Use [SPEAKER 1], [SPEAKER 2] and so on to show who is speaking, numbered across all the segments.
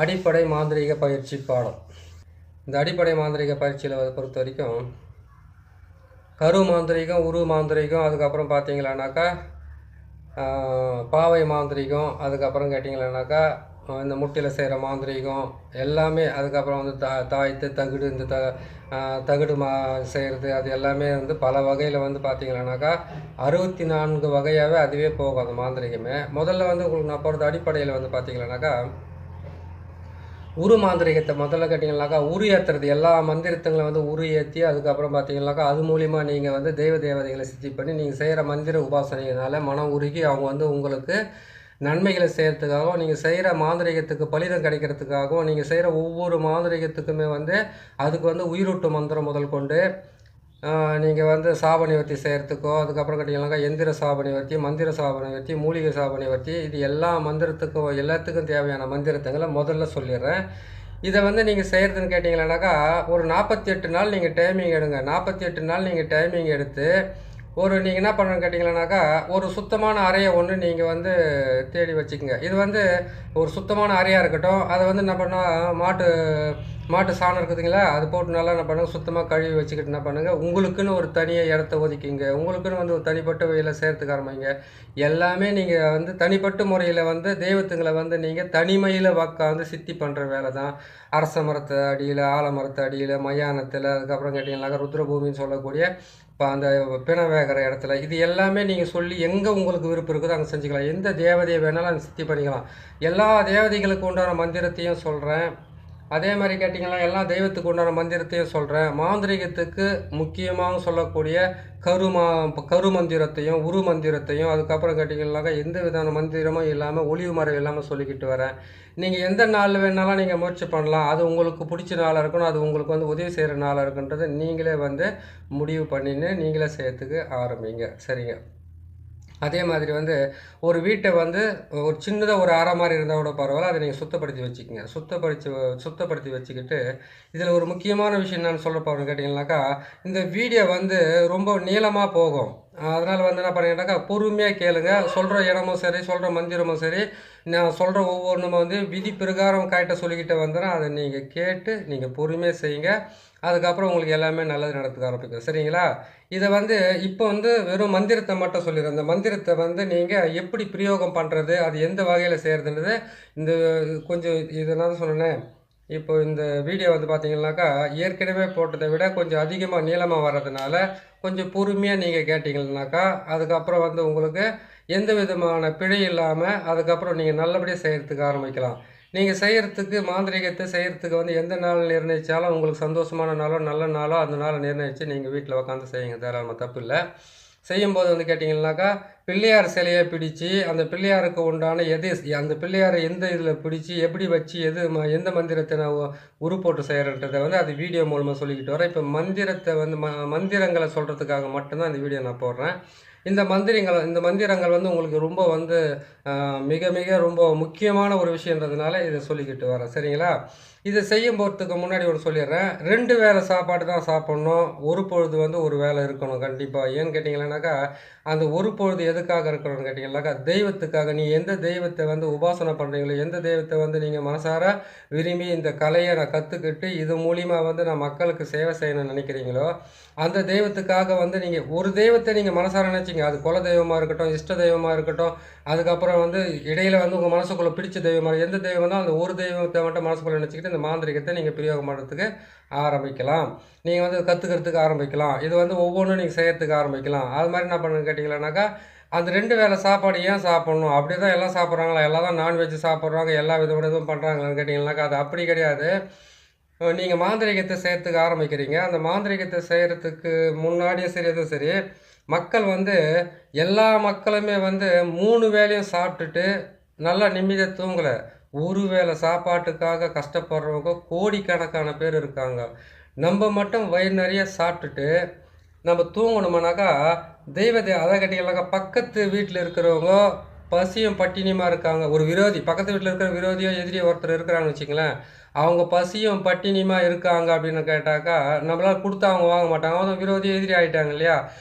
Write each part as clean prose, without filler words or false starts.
[SPEAKER 1] அடிப்படை மாந்திரீக பயிற்சி பாடம். இந்த அடிப்படை மாந்திரீக பயிற்சியில் பொறுத்த வரைக்கும் கரு மாந்திரீகம், உரு மாந்திரீகம், அதுக்கப்புறம் பார்த்தீங்களானாக்கா பாவை மாந்திரீகம், அதுக்கப்புறம் கேட்டிங்களானாக்கா இந்த முட்டியில் செய்கிற மாந்திரீகம் எல்லாமே, அதுக்கப்புறம் வந்து தாய்த்து தகுடு, இந்த தகுடு செய்கிறது, அது எல்லாமே வந்து பல வகையில் வந்து பார்த்தீங்களானாக்கா 64 வகையாகவே அதுவே போகும் அந்த மாந்திரிகமே. முதல்ல வந்து உங்களுக்கு நான் போகிறது அடிப்படையில் வந்து பார்த்தீங்களானாக்கா உரு மாந்திரிகத்தை முதல்ல கேட்டிங்கனாக்கா உரு ஏற்றுறது, எல்லா மந்திரத்துங்களை வந்து உரு ஏற்றி அதுக்கப்புறம் பார்த்தீங்கன்னாக்கா அது மூலிமா நீங்கள் வந்து தேவதைகளை சித்தி பண்ணி நீங்கள் செய்கிற மந்திர உபாசனையினால் மனம் உருகி அவங்க வந்து உங்களுக்கு நன்மைகளை செய்கிறதுக்காகவும், நீங்கள் செய்கிற மாந்திரிகத்துக்கு பலிதம் கிடைக்கிறதுக்காகவும், நீங்கள் செய்கிற ஒவ்வொரு மாந்திரிகத்துக்குமே வந்து அதுக்கு வந்து உயிரூட்டு மந்திரம் முதல் கொண்டு நீங்கள் வந்து சாபநிவர்த்தி செய்கிறதுக்கோ, அதுக்கப்புறம் கேட்டிங்கனாக்கா எந்திர சாபநிவர்த்தி, மந்திர சாபநிவர்த்தி, மூலிகை சாபநிவர்த்தி, இது எல்லா மந்திரத்துக்கும் எல்லாத்துக்கும் தேவையான மந்திரத்துங்களை முதல்ல சொல்லிடுறேன். இதை வந்து நீங்கள் செய்கிறதுன்னு கேட்டிங்களானாக்கா ஒரு 48 நாள் நீங்கள் டைமிங் எடுங்க. 48 நாள் நீங்கள் டைமிங் எடுத்து நீங்கள் என்ன பண்ணுறேன்னு கேட்டிங்களானாக்கா ஒரு சுத்தமான அறையை ஒன்று நீங்கள் வந்து தேடி வச்சுக்கோங்க. இது வந்து ஒரு சுத்தமான அறையாக இருக்கட்டும். அதை வந்து என்ன பண்ணால் மாட்டு சாணம் இருக்குதுங்களா, அது போட்டு நல்லா என்ன பண்ணுங்கள் சுத்தமாக கழுவி வச்சுக்கிட்டு என்ன பண்ணுங்கள், உங்களுக்குன்னு ஒரு தனியாக இடத்த ஒதுக்கிங்க. உங்களுக்குன்னு வந்து ஒரு தனிப்பட்ட வகையில் சேர்த்துக்க ஆரம்பிங்க. எல்லாமே நீங்கள் வந்து தனிப்பட்ட முறையில் வந்து தெய்வத்துங்களை வந்து நீங்கள் தனிமையில் உட்காந்து சித்தி பண்ணுற வேலை தான். அரச மரத்து அடியில், ஆலமரத்து அடியில், மயானத்தில், அதுக்கப்புறம் கேட்டிங்கன்னாக்கா ருத்ரபூமின்னு சொல்லக்கூடிய இப்போ அந்த பிண வேகிற இடத்துல, இது எல்லாமே நீங்கள் சொல்லி எங்கே உங்களுக்கு விருப்பம் இருக்குதோ அங்கே செஞ்சுக்கலாம். எந்த தேவதையை வேணாலும் அங்கே சித்தி பண்ணிக்கலாம். எல்லா தேவதைகளுக்கு உண்டான மந்திரத்தையும் சொல்கிறேன். அதே மாதிரி கேட்டிங்கன்னா எல்லா தெய்வத்துக்கு உண்டான மந்திரத்தையும் சொல்கிறேன். மாந்திரிகத்துக்கு முக்கியமாக சொல்லக்கூடிய கரு மந்திரத்தையும் உரு மந்திரத்தையும், அதுக்கப்புறம் கேட்டிங்கன்னாக்கா எந்த விதமான மந்திரமும் இல்லாமல் ஒளிவு மறைவு இல்லாமல் சொல்லிக்கிட்டு வரேன். நீங்கள் எந்த நாளில் வேணாலும் நீங்கள் முயற்சி பண்ணலாம். அது உங்களுக்கு பிடிச்ச நாளாக இருக்கணும், அது உங்களுக்கு வந்து உதவி செய்கிற நாளாக இருக்குன்றது நீங்களே வந்து முடிவு பண்ணின்னு நீங்களே செய்யறதுக்கு ஆரம்பிங்க. சரிங்க. அதே மாதிரி வந்து ஒரு வீட்டை வந்து ஒரு சின்னதாக ஒரு அறை மாதிரி இருந்தால் கூட பரவாயில்ல, அதை நீங்கள் சுத்தப்படுத்தி வச்சுக்கோங்க. சுத்தப்படுத்தி வச்சுக்கிட்டு இதில் ஒரு முக்கியமான விஷயம் என்னன்னு சொல்ல போகிறேன்னு கேட்டிங்கனாக்கா இந்த வீடியோ வந்து ரொம்ப நீளமாக போகும். அதனால் வந்து என்ன பண்ணிங்கனாக்கா பொறுமையாக கேளுங்க. சொல்கிற இடமும் சரி, சொல்கிற மந்திரமும் சரி, நான் சொல்கிற ஒவ்வொன்றும் வந்து விதி பிரகாரம் கரெக்டாக சொல்லிக்கிட்டு வந்துடும். அதை நீங்கள் கேட்டு நீங்கள் பொறுமையாக செய்யுங்க. அதுக்கப்புறம் உங்களுக்கு எல்லாமே நல்லது நடத்துக்க ஆரம்பிக்கும். சரிங்களா? இதை வந்து இப்போ வந்து வெறும் மந்திரத்தை மட்டும் சொல்லிடுறேன். இந்த மந்திரத்தை வந்து நீங்கள் எப்படி பிரயோகம் பண்ணுறது, அது எந்த வகையில் செய்கிறதுன்றது இந்த கொஞ்சம் இதனால சொன்னேன். இப்போ இந்த வீடியோ வந்து பார்த்தீங்கன்னாக்கா ஏற்கனவே போட்டதை விட கொஞ்சம் அதிகமாக நீளமாக வர்றதுனால கொஞ்சம் பொறுமையாக நீங்கள் கேட்டிங்கன்னாக்கா அதுக்கப்புறம் வந்து உங்களுக்கு எந்த விதமான பிழை இல்லாமல் அதுக்கப்புறம் நீங்கள் நல்லபடியாக செய்கிறதுக்கு ஆரம்பிக்கலாம். நீங்கள் செய்கிறதுக்கு மாந்திரிகத்தை செய்கிறதுக்கு வந்து எந்த நாள் நிர்ணயித்தாலும் உங்களுக்கு சந்தோஷமான நாளோ நல்ல நாளோ அந்த நாளை நிர்ணயித்து நீங்கள் வீட்டில் உட்காந்து செய்யுங்க. தாராளமாக தப்பு இல்லை. செய்யும்போது வந்து கேட்டிங்கன்னாக்கா பிள்ளையார் சிலையை பிடிச்சி அந்த பிள்ளையாருக்கு உண்டான அந்த பிள்ளையாரை எந்த இதில் பிடிச்சி எப்படி வச்சு எந்த மந்திரத்தை நான் உரு போட்டு செய்கிறன்றதை வந்து அது வீடியோ மூலமாக சொல்லிக்கிட்டு வரேன். இப்போ மந்திரத்தை வந்து மந்திரங்களை சொல்கிறதுக்காக மட்டும்தான் இந்த வீடியோ நான் போடுறேன். இந்த மந்திரங்கள் வந்து உங்களுக்கு ரொம்ப வந்து மிக மிக ரொம்ப முக்கியமான ஒரு விஷயன்றதுனால இதை சொல்லிக்கிட்டு வரேன். சரிங்களா? இதை செய்யும் போகிறதுக்கு முன்னாடி ஒரு சொல்லிடுறேன். 2 வேளை சாப்பாடு தான் சாப்பிட்ணும். ஒரு பொழுது வந்து ஒரு வேளை இருக்கணும் கண்டிப்பாக. ஏன்னு கேட்டிங்கன்னாக்கா அந்த ஒரு பொழுது எதுக்காக இருக்கணும்னு கேட்டிங்கன்னாக்கா தெய்வத்துக்காக. நீ எந்த தெய்வத்தை வந்து உபாசனை பண்ணுறீங்களோ, எந்த தெய்வத்தை வந்து நீங்கள் மனசார விரும்பி இந்த கலையை நான் கற்றுக்கிட்டு இது மூலிமா வந்து நான் மக்களுக்கு சேவை செய்யணும்னு நினைக்கிறீங்களோ அந்த தெய்வத்துக்காக வந்து நீங்கள் ஒரு தெய்வத்தை நீங்கள் மனசார நினச்சிங்க. அது குல தெய்வமாக இருக்கட்டும், இஷ்ட தெய்வமாக இருக்கட்டும், அதுக்கப்புறம் வந்து இடையில வந்து உங்கள் மனசுக்குள்ளே பிடிச்ச தெய்வமாக எந்த தெய்வம் தான் அந்த ஒரு தெய்வத்தை மட்டும் மனசுக்குள்ளே நினச்சிக்கிட்டு இந்த மாந்திரிகத்தை நீங்கள் பிரயோகம் பண்ணுறதுக்கு ஆரம்பிக்கலாம். நீங்கள் வந்து கற்றுக்கிறதுக்கு ஆரம்பிக்கலாம். இது வந்து ஒவ்வொன்றும் நீங்கள் செய்கிறதுக்கு ஆரம்பிக்கலாம். அது மாதிரி என்ன பண்ணுன்னு கேட்டிங்களானாக்கா அந்த 2 வேளை சாப்பாடு ஏன் சாப்பிட்ணும்? அப்படி தான் எல்லாம் சாப்பிட்றாங்களா? எல்லாம் தான் நான்வெஜ் சாப்பிட்றாங்க, எல்லா விதமான இதுவும் பண்ணுறாங்களான்னு கேட்டிங்கனாக்கா அது அப்படி கிடையாது. நீங்கள் மாந்திரிகத்தை செய்கிறதுக்கு ஆரம்பிக்கிறீங்க. அந்த மாந்திரிகத்தை செய்கிறதுக்கு முன்னாடியே சரி எதுவும் சரி மக்கள் வந்து எல்லா மக்களுமே வந்து 3 வேளையும் சாப்பிட்டுட்டு நல்லா நிம்மதியாக தூங்கலை. ஒரு வேளை சாப்பாட்டுக்காக கஷ்டப்படுறவங்க கோடிக்கணக்கான பேர் இருக்காங்க. நம்ம மட்டும் வயிறு நிறைய சாப்பிட்டுட்டு நம்ம தூங்கணுமானாக்கா அதை கேட்டிங்கனாக்கா பக்கத்து வீட்டில் இருக்கிறவங்க பசியும் பட்டினியுமா இருக்காங்க. ஒரு விரோதி பக்கத்து வீட்டில் இருக்கிற விரோதியோ எதிரியோ ஒருத்தர் இருக்கிறாங்கன்னு வச்சுங்களேன், அவங்க பசியும் பட்டினியுமா இருக்காங்க அப்படின்னு கேட்டாக்கா நம்மளால் கொடுத்தா அவங்க வாங்க மாட்டாங்க. அவங்க விரோதி எதிரி ஆகிட்டாங்க இல்லையா?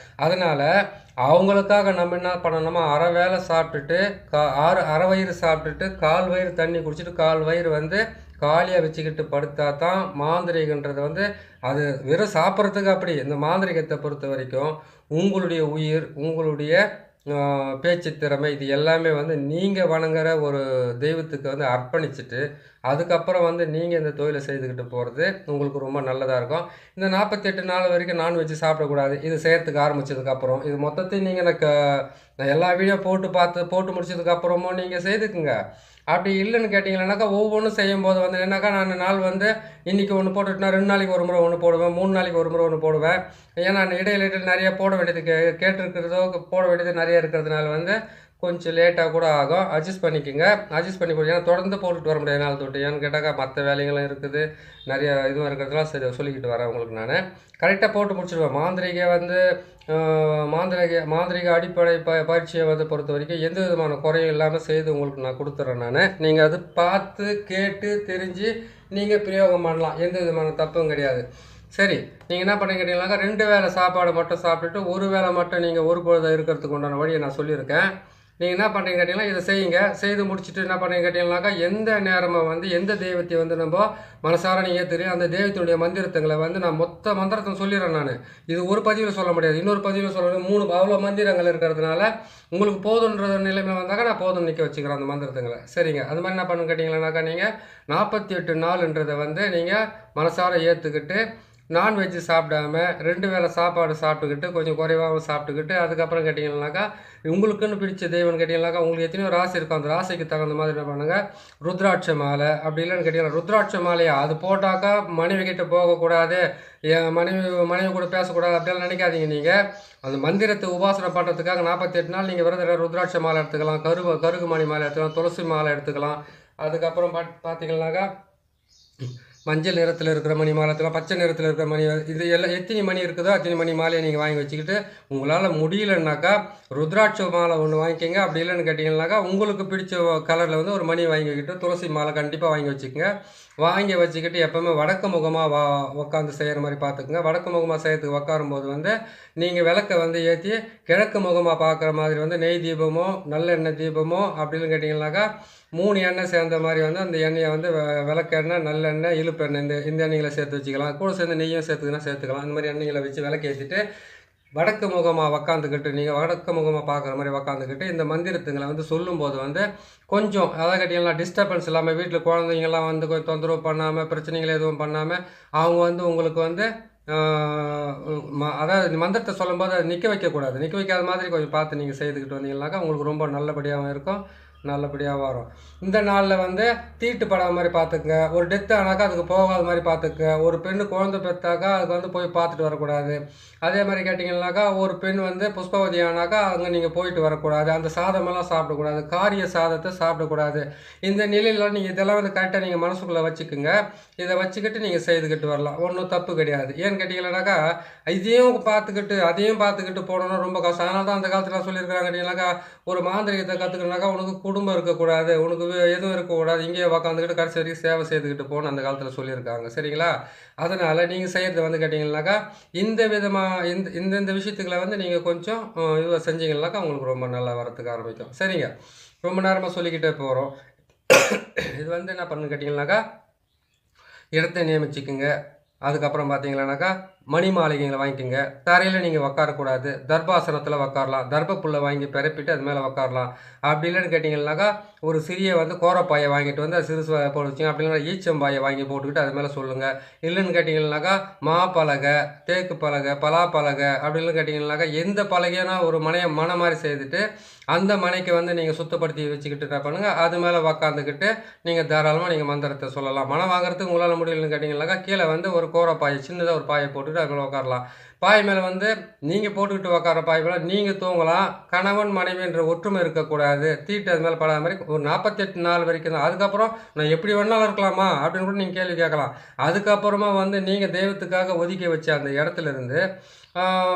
[SPEAKER 1] அதனால் அவங்களுக்காக நம்ம என்ன பண்ணணுமா அரை வேளை சாப்பிட்டுட்டு அரை வயிறு சாப்பிட்டுட்டு 1/4 வயிறு தண்ணி குடிச்சிட்டு 1/4 வயிறு வந்து காலியாக வச்சுக்கிட்டு படுத்தா தான் மாந்திரீகன்றது வந்து அது வெறும் சாப்பிட்றதுக்கு அப்படி. இந்த மாந்திரிகத்தை பொறுத்த வரைக்கும் உங்களுடைய உயிர், உங்களுடைய பேச்சு திறமை இது எல்லாமே வந்து நீங்கள் வணங்குற ஒரு தெய்வத்துக்கு வந்து அர்ப்பணிச்சுட்டு, அதுக்கப்புறம் வந்து நீங்கள் இந்த தொழிலை செய்துக்கிட்டு போகிறது உங்களுக்கு ரொம்ப நல்லதாக இருக்கும். இந்த 48 நாள் வரைக்கும் நான்வெஜ் சாப்பிடக்கூடாது. இது செய்யறதுக்கு ஆரம்பிச்சதுக்கப்புறம், இது மொத்தத்தையும் நீங்கள் நான் எல்லா வீடியோ போட்டு முடிச்சதுக்கப்புறமும் நீங்கள் செய்துக்குங்க. அப்படி இல்லைன்னு கேட்டிங்கன்னாக்கா, ஒவ்வொன்றும் செய்யும்போது வந்து என்னக்கா நான் நாள் வந்து இன்றைக்கி ஒன்று போட்டுட்டுனா 2 நாளைக்கு ஒரு முறை ஒன்று போடுவேன், 3 நாளைக்கு ஒரு முறை ஒன்று போடுவேன். ஏன்னா நான் இடையில நிறைய போட வேண்டியது கேட்டிருக்கிறதோ போட வேண்டியது நிறைய இருக்கிறதுனால வந்து கொஞ்சம் லேட்டாக கூட ஆகும். அட்ஜஸ்ட் பண்ணிக்கோங்க. அட்ஜஸ்ட் பண்ணி போடுங்க. ஏன்னா தொடர்ந்து போட்டுட்டு வர முடியாது நாள் தொட்டு. ஏன்னு கேட்டாக்கா மற்ற வேலைகளும் இருக்குது, நிறைய இதுவும் இருக்கிறதுலாம் சரி சொல்லிக்கிட்டு வரேன் உங்களுக்கு நான். கரெக்டாக போட்டு முடிச்சுடுவேன். மாந்திரிகை வந்து மாந்திரிக அடிப்படை பயிற்சியை வந்து பொறுத்த வரைக்கும் எந்த விதமான குறையும் இல்லாமல் செய்து உங்களுக்கு நான் கொடுத்துட்றேன் நான். நீங்கள் அது பார்த்து கேட்டு தெரிஞ்சு நீங்கள் பிரயோகம் பண்ணலாம். எந்த விதமான தப்பும் கிடையாது. சரி, நீங்கள் என்ன பண்ணிக்கிட்டீங்கன்னாக்கா 2 வேளை சாப்பாடு மட்டும் சாப்பிட்டுட்டு 1 வேளை மட்டும் நீங்கள் ஒரு பொழுது இருக்கிறதுக்கு உண்டான வழியை நான் சொல்லியிருக்கேன். நீங்கள் என்ன பண்ணுறீங்க கேட்டிங்கன்னா இதை செய்யுங்க. செய்து முடிச்சுட்டு என்ன பண்ணுறீங்க கேட்டிங்கனாக்கா எந்த நேரமாக வந்து எந்த தெய்வத்தை வந்து நம்ம மனசார நீங்கள் தெரியும் அந்த தெய்வத்தினுடைய மந்திரத்துங்களை வந்து நான் மொத்த மந்திரத்தை சொல்லிடுறேன் நான். இது ஒரு பதிவில் சொல்ல முடியாது, இன்னொரு பதிவில் சொல்லணும். 3 அவ்வளோ மந்திரங்கள் இருக்கிறதுனால உங்களுக்கு போதுன்ற நிலைமை வந்தாக்கா நான் போதும் நிற்க வச்சுக்கிறேன் அந்த மந்திரத்துங்களை. சரிங்க, அது மாதிரி என்ன பண்ணுன்னு கேட்டிங்கன்னாக்கா நீங்கள் 48 நாள்ன்றதை வந்து நீங்கள் மனசார ஏற்றுக்கிட்டு நான்வெஜ்ஜு சாப்பிடாம 2 வேளை சாப்பாடு சாப்பிட்டுக்கிட்டு கொஞ்சம் குறைவாகவும் சாப்பிட்டுக்கிட்டு அதுக்கப்புறம் கேட்டிங்கன்னாக்கா உங்களுக்குன்னு பிடிச்ச தெய்வம்னு கேட்டிங்கன்னாக்கா உங்களுக்கு எத்தனையோ ராசி இருக்கும். அந்த ராசிக்கு தகுந்த மாதிரி என்ன பண்ணுங்கள், ருத்ராட்ச மாலை அப்படி இல்லைன்னு கேட்டிங்கன்னா ருத்ராட்ச மாலையா அது போட்டாக்கா மனைவி கிட்ட போகக்கூடாது, என் மனைவி கூட பேசக்கூடாது அப்படிலாம் நினைக்காதீங்க. நீங்கள் அந்த மந்திரத்தை உபாசனை பண்ணுறதுக்காக 48 நாள் நீங்கள் விரத ருத்ராட்ச மாலை எடுத்துக்கலாம், கருகு மணி மாலை எடுத்துக்கலாம், துளசி மாலை எடுத்துக்கலாம். அதுக்கப்புறம் பார்த்தீங்கன்னாக்கா மஞ்சள் நிறத்தில் இருக்கிற மணி மாலை எடுத்துக்கலாம், பச்சை நிறத்தில் இருக்கிற மணி, இது எல்லாம் எத்தனை மணி இருக்குதோ அத்தனை மணி மாலையை நீங்கள் வாங்கி வச்சுக்கிட்டு உங்களால் முடியலன்னாக்கா ருத்ராட்ச மாலை ஒன்று வாங்கிக்கோங்க. அப்படி இல்லைன்னு கேட்டிங்கன்னாக்கா உங்களுக்கு பிடிச்ச கலரில் வந்து ஒரு மணி வாங்கிக்கிட்டு துளசி மாலை கண்டிப்பாக வாங்கி வச்சுக்கோங்க. வாங்கி வச்சுக்கிட்டு எப்போவுமே வடக்கு முகமாக உட்காந்து செய்கிற மாதிரி பார்த்துக்குங்க. வடக்கு முகமாக செய்கிறதுக்கு உட்காரும்போது வந்து நீங்கள் விளக்கை வந்து ஏற்றி கிழக்கு முகமாக பார்க்குற மாதிரி வந்து நெய் தீபமோ நல்லெண்ணெய் தீபமோ அப்படின்னு கேட்டிங்கன்னாக்கா 3 எண்ணெய் சேர்ந்த மாதிரி வந்து அந்த எண்ணெயை வந்து விளக்கெண்ணெய், நல்லெண்ணெய், இழுப்பெண்ணெய் இந்த எண்ணெய்களை சேர்த்து வச்சுக்கலாம். கூட சேர்ந்து நெய்யும் சேர்த்துக்கலாம். இந்த மாதிரி எண்ணெய்களை வச்சு விளக்கேற்றிட்டு வடக்கு முகமாக உக்காந்துக்கிட்டு நீங்கள் வடக்கு முகமாக பார்க்குற மாதிரி உக்காந்துக்கிட்டு இந்த மந்திரத்துங்களை வந்து சொல்லும்போது வந்து கொஞ்சம் அதாவது கேட்டிங்கன்னா டிஸ்டர்பன்ஸ் இல்லாமல் வீட்டில் குழந்தைங்கள்லாம் வந்து கொஞ்சம் தொந்தரவு பண்ணாமல் பிரச்சனைகள் எதுவும் பண்ணாமல் அவங்க வந்து உங்களுக்கு வந்து அதாவது மந்திரத்தை சொல்லும்போது அதை நிற்க வைக்கக்கூடாது. நிற்க வைக்காத மாதிரி கொஞ்சம் பார்த்து நீங்கள் செய்துக்கிட்டு வந்தீங்கன்னாக்கா உங்களுக்கு ரொம்ப நல்லபடியாகவும் இருக்கும், நல்லபடியாக வரும். இந்த நாளில் வந்து தீட்டு படாத மாதிரி பார்த்துக்குங்க. ஒரு டெத்து ஆனாக்கா அதுக்கு போகாத மாதிரி பார்த்துக்குங்க. ஒரு பெண்ணு குழந்தை பெற்றாக்கா அதுக்கு வந்து போய் பார்த்துட்டு வரக்கூடாது. அதே மாதிரி கேட்டிங்கன்னாக்கா ஒரு பெண் வந்து புஷ்பவதி ஆனாக்கா அங்கே நீங்கள் போயிட்டு வரக்கூடாது. அந்த சாதமெல்லாம் சாப்பிடக்கூடாது, காரிய சாதத்தை சாப்பிடக்கூடாது. இந்த நிலையில் நீங்கள் இதெல்லாம் வந்து கரெக்டாக நீங்கள் மனசுக்குள்ளே வச்சுக்குங்க. இதை வச்சுக்கிட்டு நீங்கள் செய்துக்கிட்டு வரலாம், ஒன்றும் தப்பு கிடையாது. ஏன்னு கேட்டிங்கன்னாக்கா இதையும் பார்த்துக்கிட்டு அதையும் பார்த்துக்கிட்டு போனோன்னா ரொம்ப கஷ்டம். அதனால தான் அந்த காலத்தில் சொல்லியிருக்கிறாங்க கேட்டிங்கன்னாக்கா ஒரு மாந்திரிகத்தை கற்றுக்கணுனாக்கா உனக்கு குடும்பம் இருக்கக்கூடாது, உனக்கு எதுவும் இருக்கக்கூடாது, இங்கேயே உக்காந்துக்கிட்டு கடைசி வரைக்கும் சேவை செய்துக்கிட்டு போகணும் அந்த காலத்தில் சொல்லியிருக்காங்க. சரிங்களா? அதனால் நீங்கள் செய்கிறது வந்து கேட்டிங்கன்னாக்கா இந்த விதமாக இந்த விஷயத்துக்களை வந்து நீங்கள் கொஞ்சம் இதுவாக செஞ்சீங்கன்னாக்கா உங்களுக்கு ரொம்ப நல்லா வரத்துக்கு ஆரம்பிக்கும். சரிங்க, ரொம்ப நேரமாக சொல்லிக்கிட்டே போகிறோம். இது வந்து என்ன பண்ணுன்னு கேட்டிங்கன்னாக்கா இடத்தை நியமிச்சுக்குங்க. அதுக்கப்புறம் பார்த்தீங்கன்னாக்கா மணி மாளிகைகளை வாங்கிக்கோங்க. தரையில் நீங்கள் உக்காரக்கூடாது, தர்பாசனத்தில் உக்காரலாம். தர்பப்புல்லை வாங்கி பரப்பிட்டு அது மேலே உக்காரலாம். அப்படி இல்லைன்னு கேட்டிங்கன்னாக்கா ஒரு சிறிய வந்து கோரப்பாயை வாங்கிட்டு வந்து அது சிறுசு போட்டு வச்சுங்க. அப்படி இல்லைன்னா ஈச்சம்பாயை வாங்கி போட்டுக்கிட்டு அது மேலே சொல்லுங்கள். இல்லைன்னு கேட்டிங்கன்னாக்கா மாப்பலகை, தேக்கு பலகை, பலாப்பலகை அப்படின்னு கேட்டிங்கன்னாக்கா எந்த பலகைனா ஒரு மனை மாதிரி செய்துட்டு அந்த மனைக்கு வந்து நீங்கள் சுத்தப்படுத்தி வச்சுக்கிட்டு என்ன பண்ணுங்கள், அது மேலே உக்காந்துக்கிட்டு நீங்கள் தாராளமாக நீங்கள் மந்திரத்தை சொல்லலாம். மனம் வாங்குறதுக்கு உங்களால் முடியலன்னு கேட்டிங்கன்னாக்கா கீழே வந்து ஒரு கோரப்பாயை சின்னதாக ஒரு பாயை போட்டுக்கிட்டு அது மேலே உட்காரலாம். பாய் மேலே வந்து நீங்கள் போட்டுக்கிட்டு உட்கார பாய் மேலே நீங்கள் தூங்கலாம். கணவன் மனைவின்ற ஒற்றுமை இருக்கக்கூடாது, தீட்டு அது மேலே படாத மாதிரி ஒரு 48 நாள் வரைக்கும் தான். அதுக்கப்புறம் நான் எப்படி வேணாலும் இருக்கலாமா அப்படின்னு கூட நீங்கள் கேள்வி கேட்கலாம். அதுக்கப்புறமா வந்து நீங்கள் தெய்வத்துக்காக ஒதுக்கி வச்ச அந்த இடத்துல இருந்து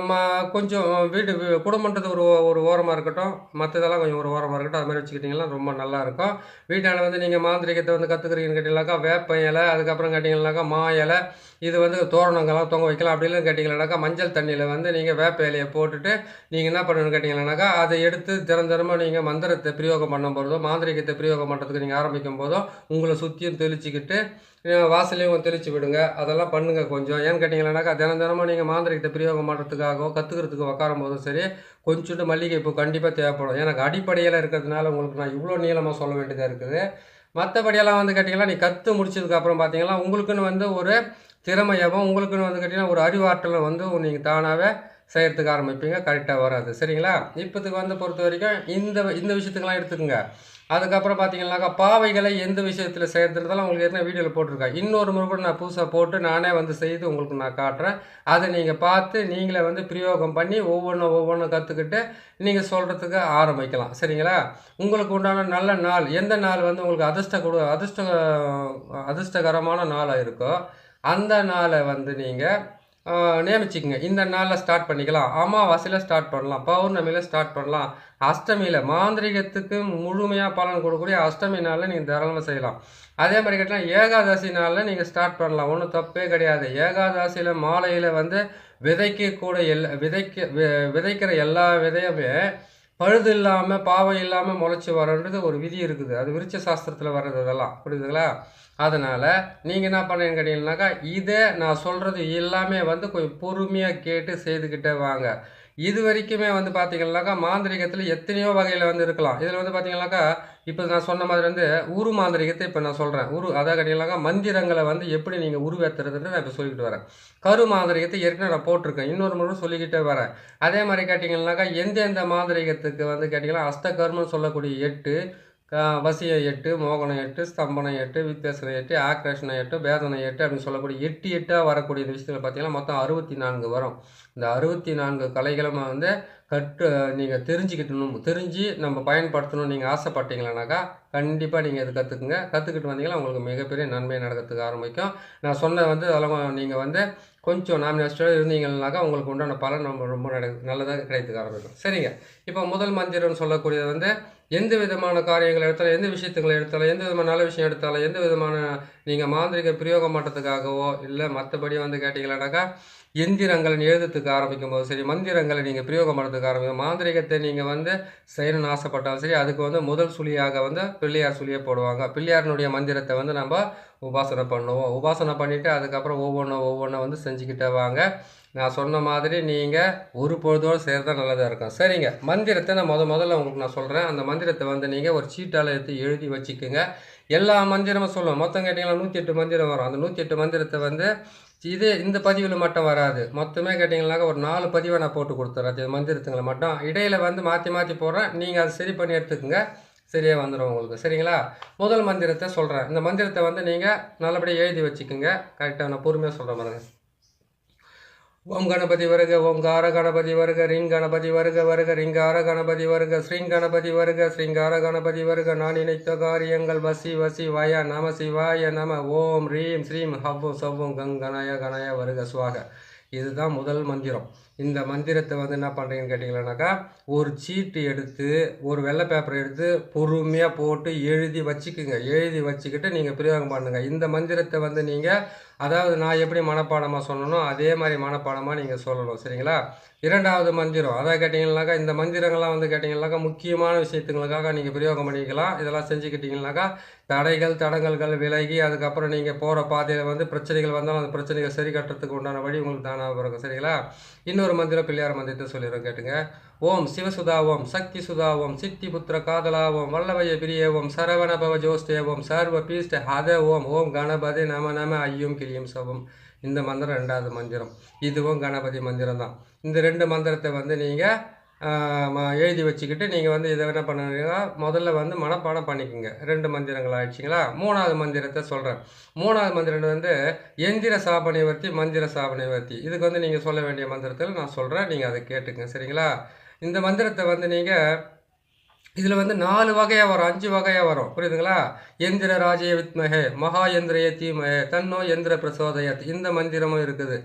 [SPEAKER 1] ம கொஞ்சம் வீடு குடும்பன்றது ஒரு ஒரு ஓரமாக இருக்கட்டும், மற்றதெல்லாம் கொஞ்சம் ஒரு ஓரமாக இருக்கட்டும். அது மாதிரி வச்சுக்கிட்டிங்கன்னா ரொம்ப நல்லாயிருக்கும். வீட்டாண்ட வந்து நீங்கள் மாந்திரீகத்தை வந்து கற்றுக்குறீங்கன்னு கேட்டிங்கனாக்கா, வேப்ப இலை, அதுக்கப்புறம் கேட்டிங்கனாக்கா மா இலை, இது வந்து தோரணங்கள்லாம் தொங்க வைக்கலாம். அப்படி இல்லைன்னு கேட்டிங்கனாக்கா, மஞ்சள் தண்ணியில் வந்து நீங்கள் வேப்ப இலைய போட்டுட்டு, நீங்கள் என்ன பண்ணணும்னு கேட்டிங்கனாக்கா, அதை எடுத்து தினந்தனமும் நீங்கள் மந்திரத்தை பிரயோகம் பண்ணும்போதோ, மாந்திரீகத்தை பிரயோகம் பண்ணுறதுக்கு நீங்கள் ஆரம்பிக்கும் போதோ, உங்களை சுற்றியும் தெளிச்சுக்கிட்டு வாசலையும் தெளிச்சு விடுங்க. அதெல்லாம் பண்ணுங்க கொஞ்சம். ஏன்னு கேட்டிங்கனாக்கா, தினமும் நீங்கள் மாந்திரீகத்தை பிரயோகம் பண்ணுறதுக்காகவோ, கத்துக்கிறதுக்கு உட்காரும்போதும் சரி, கொஞ்சோண்டு மல்லிகைப்பூ கண்டிப்பா தேவைப்படும். எனக்கு அடிப்படையில இருக்கிறதுனால உங்களுக்கு நான் இவ்வளோ நீளமா சொல்ல வேண்டியதா இருக்குது. மத்தபடியெல்லாம் வந்து கேட்டிங்கன்னா, நீ கத்து முடிச்சதுக்கப்புறம் பார்த்தீங்கன்னா, உங்களுக்குன்னு வந்து ஒரு திறமையாவும், உங்களுக்குன்னு வந்து கேட்டிங்கன்னா, ஒரு அறிவாற்றலும் வந்து நீங்க தானாவே செய்யறதுக்கு ஆரம்பிப்பீங்க. கரெக்ட்டா வராது. சரிங்களா? இப்போதைக்கு வந்து பொறுத்தவரைக்கும் இந்த இந்த விஷயத்துக்கெல்லாம் எடுத்துக்கங்க. அதுக்கப்புறம் பார்த்தீங்கன்னாக்கா, பாவைகளை எந்த விஷயத்தில செய்றதுன்றதெல்லாம் உங்களுக்கு ஏற்கனவே வீடியோல போட்டுருக்கேன். இன்னொரு முறை கூட நான் புதுசா போட்டு நானே வந்து செய்து உங்களுக்கு நான் காட்டுறேன். அத நீங்க பார்த்து நீங்களே வந்து பிரயோகம் பண்ணி ஒவ்வொன்னும் கத்துக்கிட்டு, நீங்க சொல்றதுக்கு ஆரம்பிக்கலாம். சரிங்களா? உங்களுக்கு உண்டான நல்ல நாள், எந்த நாள் வந்து உங்களுக்கு அதிர்ஷ்டகரமான நாளா இருக்கோ, அந்த நாள வந்து நீங்க ஆ நியமிச்சுக்கங்க. இந்த நாள்ல ஸ்டார்ட் பண்ணிக்கலாம். அமாவாசையில ஸ்டார்ட் பண்ணலாம். பௌர்ணமியில ஸ்டார்ட் பண்ணலாம். அஷ்டமியில மாந்திரீகத்துக்கு முழுமையா பலன் கொடுக்கக்கூடிய அஷ்டமி நாள்ல நீங்க தாராளமா செய்யலாம். அதே மாரி கேட்டீங்கன்னா, ஏகாதசி நாள்ல நீங்க ஸ்டார்ட் பண்ணலாம். ஒண்ணும் தப்பே கிடையாது. ஏகாதசியில மாலையில வந்து விதைக்கக்கூட விதைக்கிற எல்லா விதையுமே பழுது இல்லாம, பாவம் இல்லாம முளைச்சு வரன்றது ஒரு விதி இருக்குது. அது விருட்ச சாஸ்திரத்துல வர்றது அதெல்லாம். புரியுதுங்களா? அதனால நீங்க என்ன பண்ணீங்கன்னு கேட்டீங்கன்னாக்கா, இத நான் சொல்றது எல்லாமே வந்து கொஞ்சம் பொறுமையா கேட்டு செய்துக்கிட்டே வாங்க. இதுவரைக்குமே வந்து பார்த்தீங்கன்னாக்கா, மாந்திரீகத்துல எத்தனையோ வகையில வந்து இருக்கலாம். இதுல வந்து பார்த்தீங்கன்னாக்கா, இப்ப நான் சொன்ன மாதிரி வந்து உரு மாந்திரீகத்த இப்ப நான் சொல்றேன். அதாவது கேட்டீங்கன்னாக்கா, மந்திரங்கள வந்து எப்படி நீங்க உருவேத்துறதுன்னு நான் இப்ப சொல்லிக்கிட்டு வரேன். கரு மாந்திரீகத்த ஏற்கனவே நான் போட்டிருக்கேன். இன்னொரு முறை சொல்லிக்கிட்டே வரேன். அதே மாரி கேட்டீங்கன்னாக்கா, எந்தெந்த மாந்திரீகத்துக்கு வந்து கேட்டீங்கன்னா, அஷ்டகர்மன்னு சொல்லக்கூடிய 8 வசிய 8, மோகனம் 8, ஸ்தம்பனம் 8, வித்தேசனம் 8, ஆக்ரேஷனம் 8, பேதனம் 8 அப்படின்னு சொல்லக்கூடிய 8 8ஆ வரக்கூடிய இந்த விஷயத்துல பார்த்தீங்கன்னா, மொத்தம் 64 வரும். இந்த 64 கலைகளும் வந்து கற்று நீங்க தெரிஞ்சு நம்ம பயன்படுத்தணும்னு நீங்க ஆசைப்பட்டீங்களானாக்கா, கண்டிப்பா நீங்க இத கத்துக்குங்க. கத்துக்கிட்டு வந்தீங்கன்னா, உங்களுக்கு மிகப்பெரிய நன்மை நடக்கிறதுக்கு ஆரம்பிக்கும். நான் சொன்ன வந்து அதெல்லாம் நீங்க வந்து கொஞ்சம் நாமினஸ்டா இருந்தீங்கன்னாக்கா, உங்களுக்கு உண்டான பலன் ரொம்ப ரொம்ப நல்லதா கிடைக்கிறதுக்கு ஆரம்பிக்கும். சரிங்க. இப்போ முதல் மந்திரம்னு சொல்லக்கூடியது வந்து எந்த விதமான காரியங்கள் எடுத்தாலும், எந்த விஷயத்துங்கள எடுத்தாலும், எந்த விதமான நல்ல விஷயம் எடுத்தாலும், எந்த விதமான நீங்க மாந்திரீக பிரயோகம் பண்றதுக்காகவோ, இல்ல மத்தபடி வந்து கேட்டீங்களானாக்கா, எந்திரங்கள் எழுதத்துக்கு ஆரம்பிக்கும்போது சரி, மந்திரங்கள நீங்க பிரயோகம் பண்றதுக்கு ஆரம்பிக்கும். மாந்திரீகத்த நீங்க வந்து செய்யணும்னு ஆசைப்பட்டாலும் சரி, அதுக்கு வந்து முதல் சுழியாக வந்து பிள்ளையார் சுழிய போடுவாங்க. பிள்ளையாரினுடைய மந்திரத்த வந்து நம்ப உபாசனை பண்ணுவோம். உபாசனை பண்ணிட்டு அதுக்கப்புறம் ஒவ்வொன்னும் வந்து செஞ்சுக்கிட்டே வாங்க. நான் சொன்ன மாதிரி நீங்க ஒரு பொழுதோடு செய்றது தான் நல்லதா இருக்கும். சரிங்க. மந்திரத்த நான் முதல்ல உங்களுக்கு நான் சொல்றேன். அந்த மந்திரத்த வந்து நீங்க ஒரு சீட்டால எடுத்து எழுதி வச்சுக்கங்க. எல்லா மந்திரமும் சொல்லுவேன். மொத்தம் கேட்டீங்கன்னா 108 மந்திரம் வரும். அந்த 108 மந்திரத்த வந்து இந்த பதிவுல மட்டும் வராது. மொத்தமே கேட்டீங்கன்னாக்கா ஒரு 4 பதிவா நான் போட்டு குடுத்துர்றேன். அது மந்திரத்துங்கள மட்டும். இடையில வந்து மாத்தி மாத்தி போடுறேன். நீங்க அத சரி பண்ணி எடுத்துக்கங்க. சரியா வந்துரும் உங்களுக்கு. சரிங்களா? முதல் மந்திரத்த சொல்றேன். இந்த மந்திரத்த வந்து நீங்க நல்லபடியா எழுதி வச்சுக்கங்க. கரெக்ட்டா நான் பொறுமையா சொல்றேன் பாருங்க. ஓம் கணபதி வருக, ஓம்கார கணபதி வருக, ரிங் கணபதி வருக வருக, ரிங்கார கணபதி வருக, ஸ்ரீங் கணபதி வருக, ஸ்ரீங்கார கணபதி வருக, நான் நினைத்த காரியங்கள் வசி வசி வய நம சிவாய நம, ஓம் ரீம் ஸ்ரீம் ஹவ்வும் சவ்வும் கணய கணய வருக சுவாக. இதுதான் முதல் மந்திரம். இந்த மந்திரத்தை வந்து என்ன பண்ணுறீங்கன்னு கேட்டிங்கன்னாக்கா, ஒரு சீட்டு எடுத்து ஒரு வெள்ளை பேப்பர் எடுத்து பொறுமையாக போட்டு எழுதி வச்சுக்குங்க. எழுதி வச்சுக்கிட்டு நீங்கள் பிரயோகம் பண்ணுங்கள். இந்த மந்திரத்தை வந்து நீங்கள் அதாவது நான் எப்படி மனப்பாடமாக சொன்னனோ அதே மாதிரி மனப்பாடமாக நீங்கள் சொல்லணும். சரிங்களா? இரண்டாவது மந்திரம் அதாவது கேட்டிங்கன்னாக்கா, இந்த மந்திரங்கள்லாம் வந்து கேட்டிங்கன்னாக்கா முக்கியமான விஷயத்துங்களுக்காக நீங்கள் பிரயோகம் பண்ணிக்கலாம். இதெல்லாம் செஞ்சுக்கிட்டிங்கனாக்கா தடைகள் தடங்கல்கள் விலகி அதுக்கப்புறம் நீங்கள் போகிற பாதையில் வந்து பிரச்சனைகள் வந்தாலும் அந்த பிரச்சனைகள் சரி கட்டுறதுக்கு உண்டான வழி உங்களுக்கு தானாக பிறக்கும். சரிங்களா? இன்னொரு மந்திரம் பிள்ளையார் மந்திரத்தை சொல்லிடுறோம் கேட்டுங்க. ஓம் சிவசுதா ஓம் சக்தி சுதா ஓம் சித்தி புத்திர காதலா ஓம் வல்லபய பிரிய ஓம் சரவண பவ ஜோஸ்தே ஓம் சர்வ பீஷ்ட ஹத ஓம் ஓம் கணபதி நம நம ஐயும் கிளியும் சவம். இந்த மந்திரம் ரெண்டாவது மந்திரம். இதுவும் கணபதி மந்திரம் தான். இந்த 2 மந்திரத்தை வந்து நீங்கள் எழுதி வச்சுக்கிட்டு நீங்கள் வந்து இதை என்ன பண்ணுறீங்கன்னா முதல்ல வந்து மனப்பாடம் பண்ணிக்கோங்க. 2 மந்திரங்கள் ஆயிடுச்சிங்களா? 3வது மந்திரத்தை சொல்கிறேன். 3வது மந்திரம் வந்து எந்திர சாப நிவர்த்தி, மந்திர சாப நிவர்த்தி. இதுக்கு வந்து நீங்கள் சொல்ல வேண்டிய மந்திரத்தில் நான் சொல்கிறேன். நீங்கள் அதை கேட்டுங்க. சரிங்களா? இந்த மந்திரத்தை வந்து நீங்கள் இதில் வந்து 4 வகையாக வரும், 5 வகையாக வரும், புரியுதுங்களா? எந்திர ராஜய வித்மஹே மகா எந்திரய தீமஹே தன்னோ எந்திர பிரசோதயத் இந்த மந்திரமும் இருக்குது.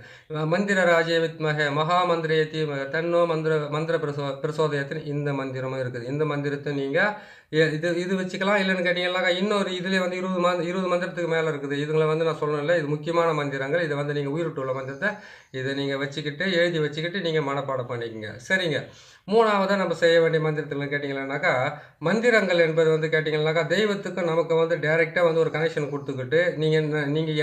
[SPEAKER 1] மந்திர ராஜய வித்மஹே மகா மந்திரய தீமஹே தன்னோ மந்திர பிரசோதயத்துன்னு இந்த மந்திரமும் இருக்குது. இந்த மந்திரத்தை நீங்கள் இது வச்சுக்கலாம். இல்லைன்னு கேட்டிங்கன்னாக்கா இன்னொரு இதுலேயே வந்து 20 மந்திரத்துக்கு மேலே இருக்குது. இதுங்களை வந்து நான் சொல்லணும்ல, இது முக்கியமான மந்திரங்கள். இதை வந்து நீங்கள் உயிரிட்டுள்ள மந்திரத்தை இதை நீங்கள் வச்சுக்கிட்டு எழுதி வச்சுக்கிட்டு நீங்கள் மனப்பாடம் பண்ணிக்கங்க. சரிங்க. 3ஆவதாக நம்ம செய்ய வேண்டிய மந்திரத்தில் கேட்டிங்கன்னாக்கா, மந்திரங்கள் என்பது வந்து கேட்டிங்கன்னாக்கா தெய்வத்துக்கும் நமக்கு வந்து டைரெக்டாக வந்து ஒரு கனெக்ஷன் கொடுத்துக்கிட்டு நீங்கள்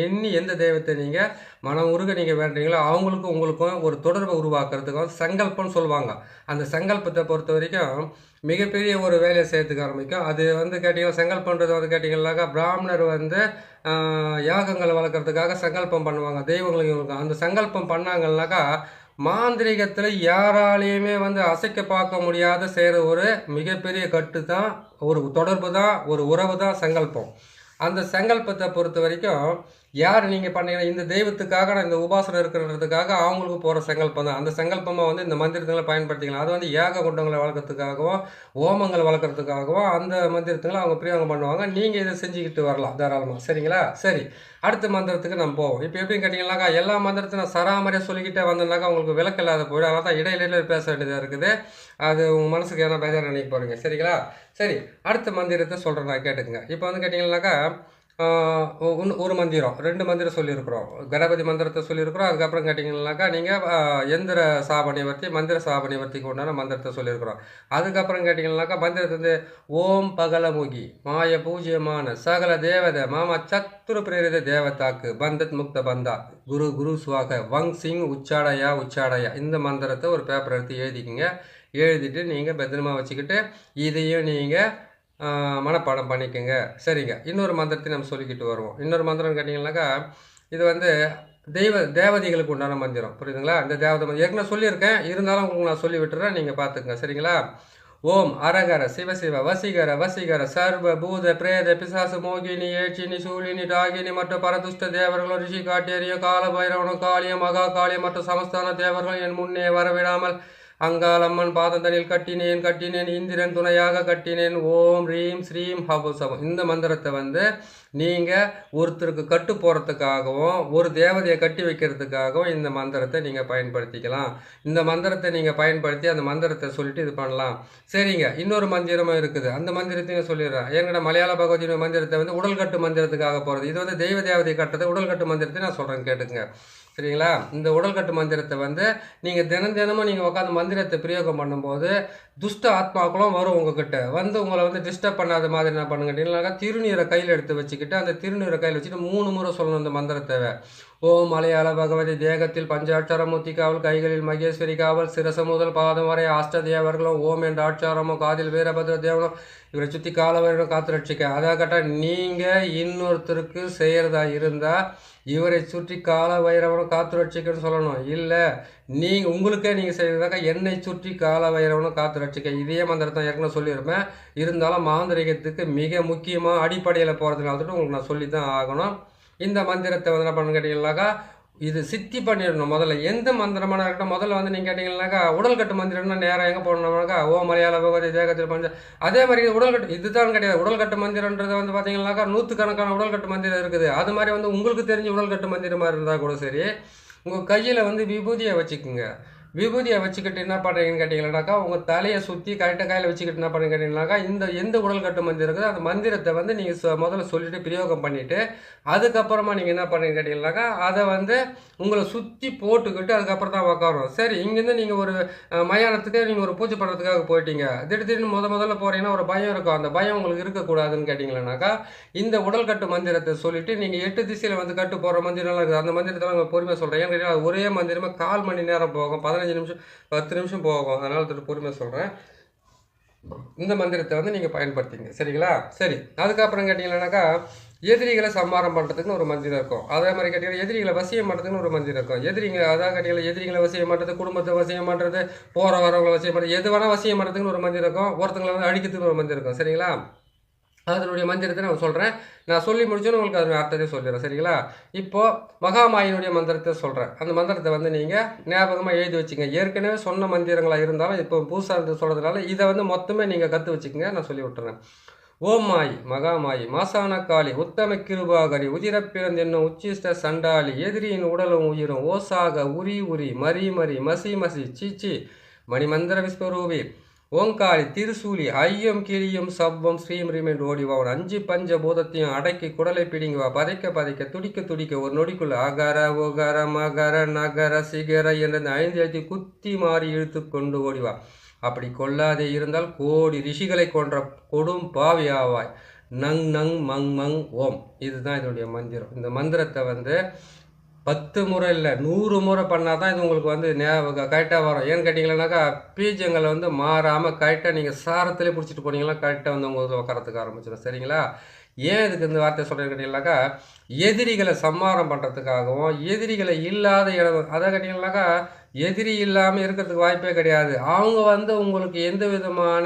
[SPEAKER 1] எண்ணி எந்த தெய்வத்தை நீங்கள் மனம் உருக நீங்கள் வேண்டுறீங்களோ அவங்களுக்கும் உங்களுக்கும் ஒரு தொடர்பை உருவாக்குறதுக்கு வந்து சங்கல்பம்னு சொல்லுவாங்க. அந்த சங்கல்பத்தை பொறுத்த வரைக்கும் மிகப்பெரிய ஒரு வேலையை செய்யறதுக்கு ஆரம்பிக்கும். அது வந்து கேட்டிங்கன்னா சங்கல்பன்றது வந்து கேட்டிங்கன்னாக்கா பிராமணர் வந்து யாகங்களை வளர்க்குறதுக்காக சங்கல்பம் பண்ணுவாங்க தெய்வங்களுக்கு. அந்த சங்கல்பம் பண்ணாங்கன்னாக்கா மாந்திரிகத்தில் யாராலையுமே வந்து அசைக்க பார்க்க முடியாத செய்கிற ஒரு மிகப்பெரிய கட்டு தான், ஒரு தொடர்பு தான், ஒரு உறவு தான் சங்கல்பம். அந்த சங்கல்பத்தை பொறுத்த வரைக்கும் யார் நீங்கள் பண்ணீங்கன்னா இந்த தெய்வத்துக்காக நான் இந்த உபாசனம் இருக்கிறதுக்காக அவங்களுக்கு போகிற சங்கல்பம் தான். அந்த சங்கல்பமாக வந்து இந்த மந்திரத்துங்களை பயன்படுத்திக்கலாம். அது வந்து யாக குண்டங்களை வளர்க்குறதுக்காகவும் ஓமங்கள் வளர்க்குறதுக்காகவும் அந்த மந்திரத்துங்களை அவங்க பிரயோகம் பண்ணுவாங்க. நீங்கள் இதை செஞ்சுக்கிட்டு வரலாம் தாராளமாக. சரிங்களா? சரி, அடுத்த மந்திரத்துக்கு நம்ம போவோம். இப்போ எப்படின்னு கேட்டிங்கன்னாக்கா எல்லா மந்திரத்தையும் நான் சராமரியாக சொல்லிக்கிட்டே வந்தேன்னாக்கா உங்களுக்கு விளக்கு இல்லாத போய்டும். அதனால தான் இடையில பேச வேண்டியதாக இருக்குது. அது உங்கள் மனசுக்கு என்ன பேச நினைக்க போகிறீங்க. சரிங்களா? சரி, அடுத்த மந்திரத்தை சொல்கிறேன், நான் கேட்டுக்குங்க. இப்போ வந்து கேட்டிங்கன்னாக்கா ஒரு மந்திரம் 2 மந்திரம் சொல்லியிருக்கிறோம். கணபதி மந்திரத்தை சொல்லியிருக்கிறோம். அதுக்கப்புறம் கேட்டிங்கன்னாக்கா நீங்கள் எந்திர சாபநிவர்த்தி மந்திர சாபநிவர்த்திக்கு உண்டான மந்திரத்தை சொல்லியிருக்கிறோம். அதுக்கப்புறம் கேட்டிங்கன்னாக்கா மந்திரத்தை வந்து ஓம் பகலமுகி மாய பூஜ்யமான சகல தேவதை மாமா சத்துரு பிரேரித தேவதாக்கு பந்தத் முக்த பந்தா குரு குரு சுவாக வங் சிங் உச்சாடயா இந்த மந்திரத்தை ஒரு பேப்பர் எடுத்து எழுதிக்கிங்க. எழுதிட்டு நீங்கள் பத்திரமா வச்சுக்கிட்டு இதையும் நீங்கள் மனப்பாடம் பண்ணிக்கோங்க. சரிங்க. இன்னொரு மந்திரத்தை நம்ம சொல்லிக்கிட்டு வருவோம். இன்னொரு மந்திரம் கேட்டிங்கன்னாக்கா இது வந்து தேவதைகளுக்கு உண்டான மந்திரம், புரியுதுங்களா? இந்த தேவதை ஏற்கனவே சொல்லியிருக்கேன், இருந்தாலும் உங்களுக்கு நான் சொல்லி விட்டுறேன், நீங்கள் பார்த்துக்குங்க. சரிங்களா? ஓம் அரகர சிவசிவ வசீகர சர்வ பூத பிரேத பிசாசு மோகினி ஏச்சினி சூழினி டாகினி மற்றும் பரதுஷ்ட தேவர்களும் ரிஷி காட்டியரியும் கால பைரவனும் காளியம் மகா காளியம் மற்றும் சமஸ்தான தேவர்களும் என் முன்னே வரவிடாமல் அங்காளம்மன் பாதந்தனில் கட்டினேன் இந்திரன் துணையாக கட்டினேன். ஓம் ரீம் ஸ்ரீம் ஹபுசம் இந்த மந்திரத்தை வந்து நீங்கள் ஒருத்தருக்கு கட்டு போகிறதுக்காகவும் ஒரு தேவதையை கட்டி வைக்கிறதுக்காகவும் இந்த மந்திரத்தை நீங்கள் பயன்படுத்திக்கலாம். இந்த மந்திரத்தை நீங்கள் பயன்படுத்தி அந்த மந்திரத்தை சொல்லிட்டு இது பண்ணலாம். சரிங்க. இன்னொரு மந்திரமும் இருக்குது, அந்த மந்திரத்தையும் சொல்லிடுறேன். எங்கட மலையாள பகவதியின் மந்திரத்தை வந்து உடல்கட்டு மந்திரத்துக்காக போகிறது. இது வந்து தெய்வ தேவதையை கட்டுறது உடல்கட்டு மந்திரத்தை நான் சொல்கிறேன், கேட்டுக்குங்க. சரிங்களா? இந்த உடல்கட்டு மந்திரத்தை வந்து நீங்கள் தினமும் நீங்கள் உட்காந்து மந்திரத்தை பிரயோகம் பண்ணும்போது துஷ்ட ஆத்மாக்களும் வரும் உங்ககிட்ட வந்து உங்களை வந்து டிஸ்டர்ப் பண்ணாத மாதிரி என்ன பண்ணுங்க, திருநீரை கையில் எடுத்து வச்சுக்கிட்டு அந்த திருநீரை கையில் வச்சுட்டு 3 முறை சொல்லணும் இந்த மந்திரத்தை. ஓம் மலையாள பகவதி தேகத்தில் பஞ்சாட்சாரமூர்த்தி காவல் கைகளில் மகேஸ்வரி காவல் சிரச முதல் பாதம் வரை அஷ்டதேவர்களும் ஓம் என்ற ஆட்சாரமும் காதில் வீரபத்ர தேவனும் இவரை சுற்றி காலவரையும் காத்து ரட்சிக்க. அதாக கட்டால் நீங்கள் இன்னொருத்தருக்கு செய்கிறதா இருந்தால் இவரை சுற்றி கால வைரவனும் காத்து ரட்சிக்கன்னு சொல்லணும். இல்லை உங்களுக்கே நீங்கள் செய்கிறதாக்கா என்னை சுற்றி கால வைரவனும் காத்து ரட்சிக்க இதே மந்திரத்தை ஏற்கனவே சொல்லியிருப்பேன். இருந்தாலும் மாந்திரிகத்துக்கு மிக முக்கியமாக அடிப்படையில் போகிறதுனால வந்துட்டு உங்களுக்கு நான் சொல்லி தான் ஆகணும். இந்த மந்திரத்தை வந்து என்ன பண்ணு கேட்டிங்கன்னாக்கா இது சித்தி பண்ணிடணும். முதல்ல எந்த மந்திரமான இருக்கட்டும் முதல்ல வந்து நீங்கள் கேட்டிங்கன்னாக்கா உடல்கட்டு மந்திரம்னா நேரம் எங்கே போடணும்னாக்கா ஓ மலையாள பகவதி தேகத்தில் பஞ்ச அதே மாதிரி உடல்கட்டு இதுதான் கிடையாது. உடல்கட்டு மந்திரன்றது வந்து பார்த்தீங்கன்னாக்கா 100கணக்கான உடல்கட்டு மந்திரம் இருக்குது. அது மாதிரி வந்து உங்களுக்கு தெரிஞ்ச உடல்கட்டு மந்திரம் மாதிரி இருந்தால் கூட சரி உங்கள் கையில் வந்து விபூதியை வச்சுக்குங்க. விபூதியை வச்சுக்கிட்டு என்ன பண்ணுறீங்கன்னு கேட்டிங்கன்னாக்கா உங்கள் தலையை சுற்றி கரெக்டாக கையில் வச்சுக்கிட்டு என்ன பண்ணுறீங்க கேட்டிங்கன்னாக்கா எந்த உடல்கட்டு மந்திரம் இருக்குதோ அந்த மந்திரத்தை வந்து நீங்கள் முதல்ல சொல்லிவிட்டு பிரயோகம் பண்ணிவிட்டு அதுக்கப்புறமா நீங்கள் என்ன பண்ணுறீங்க கேட்டிங்கன்னாக்கா அதை வந்து உங்களை சுற்றி போட்டுக்கிட்டு அதுக்கப்புறம் தான் உட்காரும். சரி, இங்கேருந்து நீங்கள் ஒரு மயானத்துக்கு நீங்கள் ஒரு பூஜை பண்ணுறதுக்காக போயிட்டீங்க. திடீர்னு முதல்ல போகிறீங்கன்னா ஒரு பயம் இருக்கும். அந்த பயம் உங்களுக்கு இருக்கக்கூடாதுன்னு கேட்டிங்கன்னாக்கா இந்த உடல்கட்டு மந்திரத்தை சொல்லிவிட்டு நீங்கள் 8 திசையில் வந்து கட்டு போகிற மந்திரம்லாம் இருக்குது. அந்த மந்திரத்தில் உங்கள் பொறுமையாக சொல்கிறேன். ஏன்னு கேட்டிங்கன்னா ஒரே மந்திரமாக 1/4 மணி நேரம் போகும், 15 நிமிஷம் 10 நிமிஷம் போகும். அதனால் பொறுமையாக சொல்கிறேன். இந்த மந்திரத்தை வந்து நீங்கள் பயன்படுத்திங்க. சரிங்களா? சரி, அதுக்கப்புறம் கேட்டிங்கன்னாக்கா எதிரிகளை சம்மாரம் பண்ணுறதுக்குன்னு ஒரு மந்திரம் இருக்கும். அதே மாதிரி கேட்டிங்கன்னா எதிரிகளை வசியம் பண்ணுறதுக்குன்னு ஒரு மந்திரம் இருக்கும். அதாவது கேட்டிங்கன்னா எதிரிகளை வசியம் பண்ணுறது, குடும்பத்தை வசியம் பண்ணுறது, போகிற வரவங்களை வசியம் பண்ணுறது, எது வேணால் வசியம் பண்ணுறதுக்குன்னு ஒரு மந்திரம் இருக்கும். ஒருத்தங்களை வந்து அழிக்கிறதுக்கு ஒரு மந்திரம் இருக்கும். சரிங்களா? அதனுடைய மந்திரத்தை நான் சொல்கிறேன். நான் சொல்லி முடிச்சோன்னு உங்களுக்கு அதனுடைய அர்த்தத்தை சொல்லிடுறேன். சரிங்களா? இப்போது மகாமாயினுடைய மந்திரத்தை சொல்கிறேன். அந்த மந்திரத்தை வந்து நீங்கள் ஞாபகமாக எழுதி வச்சுங்க. ஏற்கனவே சொன்ன மந்திரங்களாக இருந்தாலும் இப்போ புதுசாக இருந்து சொல்கிறதுனால இதை வந்து மொத்தமே நீங்கள் கற்று வச்சுக்கங்க. நான் சொல்லி விட்டுறேன். ஓம் மாயி மகாமாயி மாசான காளி உத்தம கிருபாகரி உதிரப்பிறந்து என்னும் உச்சிஷ்ட சண்டாளி எதிரியின் உடலும் உயிரும் ஓசாக உரி உரி மரி மரி மசி மசி சீச்சி மணிமந்திர விஸ்வரூபி ஓங்காரி திருசூலி ஐயம் கிரியும் சவ்வம் ஸ்ரீம் ரீம் என்று ஓடிவா ஒரு 5 பஞ்ச பூதத்தையும் அடக்கி குடலை பிடிங்குவா பதைக்க பதைக்க துடிக்க துடிக்க ஒரு நொடிக்குள்ள அகர ஒகர மகர நகர சிகர என்ற 5 எழுத்தி குத்தி மாறி இழுத்து கொண்டு ஓடிவா. அப்படி கொல்லாதே இருந்தால் கோடி ரிஷிகளை கொன்ற கொடும் பாவி ஆவாய். நங் நங் மங் மங் ஓம். இதுதான் இதனுடைய மந்திரம். இந்த மந்திரத்தை வந்து 10 முறை இல்லை 100 முறை பண்ணால் தான் இது உங்களுக்கு வந்து கரெக்டாக வரும். ஏன்னு கேட்டிங்கன்னாக்கா பீஜங்களை வந்து மாறாமல் கரெக்டாக நீங்கள் சாரத்திலே பிடிச்சிட்டு போனீங்கன்னா கரெக்டாக வந்து உங்களுக்கு உட்காரத்துக்கு ஆரம்பிச்சிடும். சரிங்களா? ஏன் இதுக்கு இந்த வார்த்தை சொல்கிறேன்னு கேட்டிங்கனாக்கா எதிரிகளை சம்மாரம் பண்ணுறதுக்காகவும் எதிரிகளை இல்லாத இடம் அதை கேட்டிங்கனாக்கா எதிரி இல்லாமல் இருக்கிறதுக்கு வாய்ப்பே கிடையாது. அவங்க வந்து உங்களுக்கு எந்த விதமான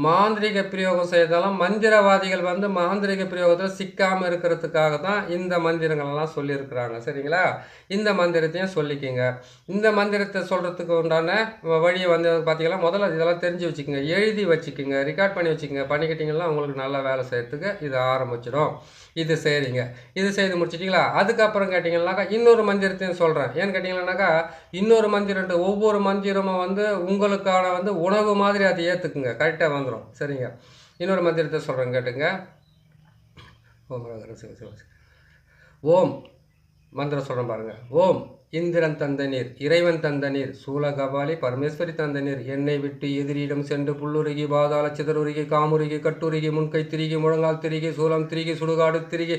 [SPEAKER 1] மாந்திரிக பிரயோகம் செய்தாலும் மந்திரவாதிகள் வந்து மாந்திரிக பிரயோகத்தில் சிக்காமல் இருக்கிறதுக்காக தான் இந்த மந்திரங்கள்லாம் சொல்லியிருக்கிறாங்க. சரிங்களா? இந்த மந்திரத்தையும் சொல்லிக்கிங்க. இந்த மந்திரத்தை சொல்கிறதுக்கு உண்டான வழியை வந்து பார்த்தீங்கன்னா முதல்ல இதெல்லாம் தெரிஞ்சு வச்சுக்கோங்க, எழுதி வச்சுக்கோங்க, ரெக்கார்ட் பண்ணி வச்சுக்கோங்க. பண்ணிக்கிட்டிங்கன்னா உங்களுக்கு நல்லா வேலை செய்யறதுக்கு இது ஆரம்பிச்சிடும். இது சரிங்க. இது செய்து முடிச்சிட்டிங்களா? அதுக்கப்புறம் கேட்டிங்கன்னாக்கா இன்னொரு மந்திரத்தையும் சொல்கிறேன். ஏன்னு கேட்டிங்கன்னாக்கா இன்னொரு மந்திரன்ட்டு ஒவ்வொரு மந்திரமும் வந்து உங்களுக்கான வந்து உணவு மாதிரி அதை ஏற்றுக்குங்க, கரெக்டாக வந்துடும். சரிங்க? இன்னொரு மந்திரத்தை சொல்கிறேன் கேட்டுங்க. ஓம் மந்திரம் சொல்கிறேன் பாருங்கள். ஓம் இந்திரன் தந்த நீர் இறைவன் தந்த நீர் சூலகபாலி பரமேஸ்வரி தந்த நீர் என்னை விட்டு எதிரியிடம் சென்று புல்லுருகி பாதாள சிதறுருகி காமுருகி கட்டுருகி முன்கை திரிகி முழங்கால் திரிகி சூலம் திரிகி சுடுகாடு திரிகி